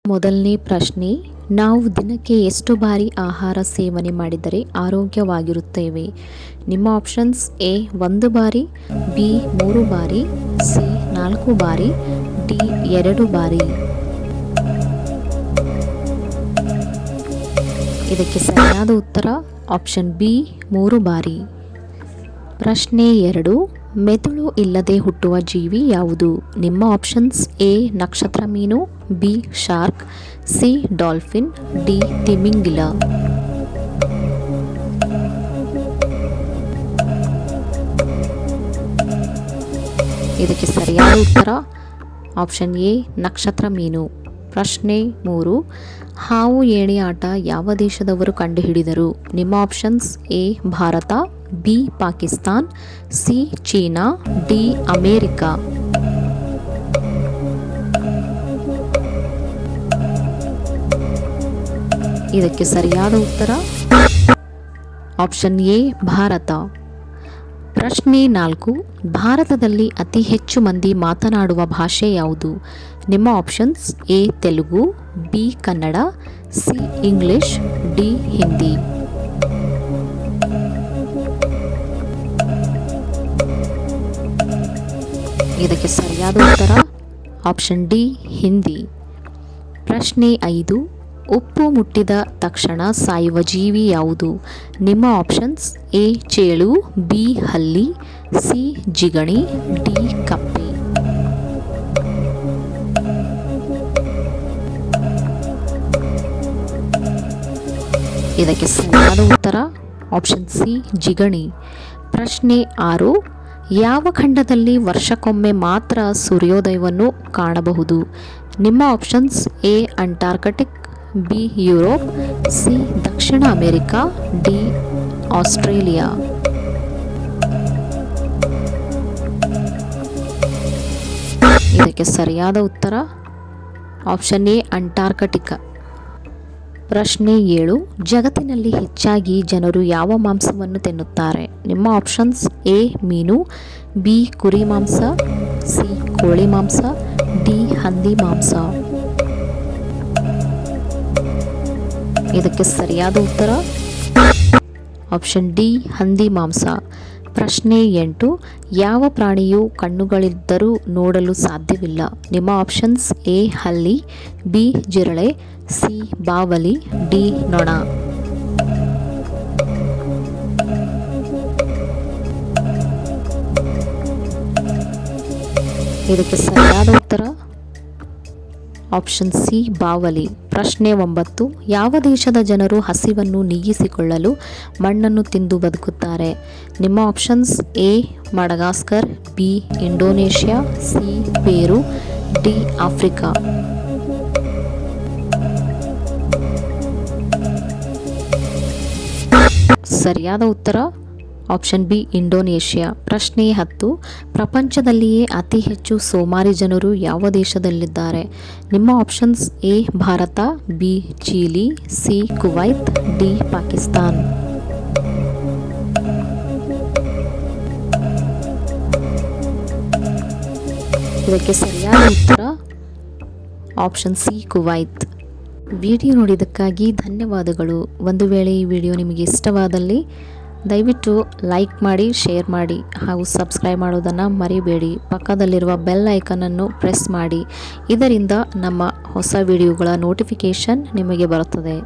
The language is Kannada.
ಮೊದಲನೇ ಪ್ರಶ್ನೆ, ನಾವು ದಿನಕ್ಕೆ ಎಷ್ಟು ಬಾರಿ ಆಹಾರ ಸೇವನೆ ಮಾಡಿದರೆ ಆರೋಗ್ಯವಾಗಿರುತ್ತೇವೆ? ನಿಮ್ಮ ಆಪ್ಷನ್ಸ್: ಎ 1 ಬಾರಿ, ಬಿ 3 ಬಾರಿ, ಸಿ 4 ಬಾರಿ, ಡಿ 2 ಬಾರಿ. ಇದಕ್ಕೆ ಸರಿಯಾದ ಉತ್ತರ ಆಪ್ಷನ್ ಬಿ 3 ಬಾರಿ. ಪ್ರಶ್ನೆ 2, ಮೆದುಳು ಇಲ್ಲದೆ ಹುಟ್ಟುವ ಜೀವಿ ಯಾವುದು? ನಿಮ್ಮ ಆಪ್ಷನ್ಸ್: ಎ ನಕ್ಷತ್ರ ಮೀನು, B shark, C dolphin, D ತಿಮಿಂಗಿಲ. ಇದಕ್ಕೆ ಸರಿಯಾದ ಉತ್ತರ ಆಪ್ಷನ್ ಎ ನಕ್ಷತ್ರ ಮೀನು. ಪ್ರಶ್ನೆ 3, ಹಾವು ಏಣಿ ಆಟ ಯಾವ ದೇಶದವರು ಕಂಡುಹಿಡಿದರು? ನಿಮ್ಮ options: A Bharat, B Pakistan, C China, D America. ಇದಕ್ಕೆ ಸರಿಯಾದ ಉತ್ತರ ಆಪ್ಷನ್ ಎ ಭಾರತ. ಪ್ರಶ್ನೆ 4, ಭಾರತದಲ್ಲಿ ಅತಿ ಹೆಚ್ಚು ಮಂದಿ ಮಾತನಾಡುವ ಭಾಷೆ ಯಾವುದು? ನಿಮ್ಮ options: A Telugu, B Kannada, C English, D Hindi. ಇದಕ್ಕೆ ಸರಿಯಾದ ಉತ್ತರ ಆಪ್ಷನ್ ಡಿ ಹಿಂದಿ. ಪ್ರಶ್ನೆ 5, ಉಪ್ಪು ಮುಟ್ಟಿದ ತಕ್ಷಣ ಸಾಯುವ ಜೀವಿ ಯಾವುದು? ನಿಮ್ಮ ಆಪ್ಷನ್ಸ್: ಎ ಚೇಳು, ಬಿ ಹಲ್ಲಿ, ಸಿ ಜಿಗಣಿ, ಡಿ ಕಪ್ಪೆ. ಇದಕ್ಕೆ ಸರಿಯಾದ ಉತ್ತರ ಆಪ್ಷನ್ ಸಿ ಜಿಗಣಿ. ಪ್ರಶ್ನೆ 6, ಯಾವ ಖಂಡದಲ್ಲಿ ವರ್ಷಕ್ಕೊಮ್ಮೆ ಮಾತ್ರ ಸೂರ್ಯೋದಯವನ್ನು ಕಾಣಬಹುದು? ನಿಮ್ಮ options: A Antarctic, B Europe, C ದಕ್ಷಿಣ ಅಮೆರಿಕಾ, ಡಿ ಆಸ್ಟ್ರೇಲಿಯಾ. ಇದಕ್ಕೆ ಸರಿಯಾದ ಉತ್ತರ ಆಪ್ಷನ್ ಎ ಅಂಟಾರ್ಕಟಿಕಾ. ಪ್ರಶ್ನೆ 7, ಜಗತ್ತಿನಲ್ಲಿ ಹೆಚ್ಚಾಗಿ ಜನರು ಯಾವ ಮಾಂಸವನ್ನು ತಿನ್ನುತ್ತಾರೆ? ನಿಮ್ಮ ಆಪ್ಷನ್ಸ್: ಎ ಮೀನು, ಬಿ ಕುರಿ ಮಾಂಸ, ಸಿ ಕೋಳಿ ಮಾಂಸ, ಡಿ ಹಂದಿ ಮಾಂಸ. ಇದಕ್ಕೆ ಸರಿಯಾದ ಉತ್ತರ ಆಪ್ಷನ್ ಡಿ ಹಂದಿ ಮಾಂಸ. ಪ್ರಶ್ನೆ 8, ಯಾವ ಪ್ರಾಣಿಯು ಕಣ್ಣುಗಳಿದ್ದರೂ ನೋಡಲು ಸಾಧ್ಯವಿಲ್ಲ? ನಿಮ್ಮ ಆಪ್ಷನ್ಸ್: ಎ ಹಲ್ಲಿ, ಬಿ ಜಿರಳೆ, ಸಿ ಬಾವಲಿ, ಡಿ ನೊಣ. ಇದಕ್ಕೆ ಸರಿಯಾದ ಉತ್ತರ ಆಪ್ಷನ್ ಸಿ ಬಾವಲಿ. ಪ್ರಶ್ನೆ 9, ಯಾವ ದೇಶದ ಜನರು ಹಸಿವನ್ನು ನೀಗಿಸಿಕೊಳ್ಳಲು ಮಣ್ಣನ್ನು ತಿಂದು ಬದುಕುತ್ತಾರೆ? ನಿಮ್ಮ options: A Madagascar, B Indonesia, C ಪೇರು, ಡಿ ಆಫ್ರಿಕಾ. ಸರಿಯಾದ ಉತ್ತರ ಆಪ್ಷನ್ ಬಿ ಇಂಡೋನೇಷ್ಯಾ. ಪ್ರಶ್ನೆ 10, ಪ್ರಪಂಚದಲ್ಲಿಯೇ ಅತಿ ಹೆಚ್ಚು ಸೋಮಾರಿ ಜನರು ಯಾವ ದೇಶದಲ್ಲಿದ್ದಾರೆ? ನಿಮ್ಮ options: A Bharat, B Chile, C Kuwait, D Pakistan. ಇದಕ್ಕೆ ಸರಿಯಾದ ಉತ್ತರ ಆಪ್ಷನ್ ಸಿ ಕುವೈತ್. ವಿಡಿಯೋ ನೋಡಿದ್ದಕ್ಕಾಗಿ ಧನ್ಯವಾದಗಳು. ಒಂದು ವೇಳೆ ಈ ವಿಡಿಯೋ ನಿಮಗೆ ಇಷ್ಟವಾದಲ್ಲಿ ದಯವಿಟ್ಟು ಲೈಕ್ ಮಾಡಿ, ಶೇರ್ ಮಾಡಿ ಹಾಗೂ ಸಬ್ಸ್ಕ್ರೈಬ್ ಮಾಡೋದನ್ನು ಮರಿಬೇಡಿ. ಪಕ್ಕದಲ್ಲಿರುವ ಬೆಲ್ ಐಕನನ್ನು ಪ್ರೆಸ್ ಮಾಡಿ. ಇದರಿಂದ ನಮ್ಮ ಹೊಸ ವಿಡಿಯೋಗಳ ನೋಟಿಫಿಕೇಷನ್ ನಿಮಗೆ ಬರುತ್ತದೆ.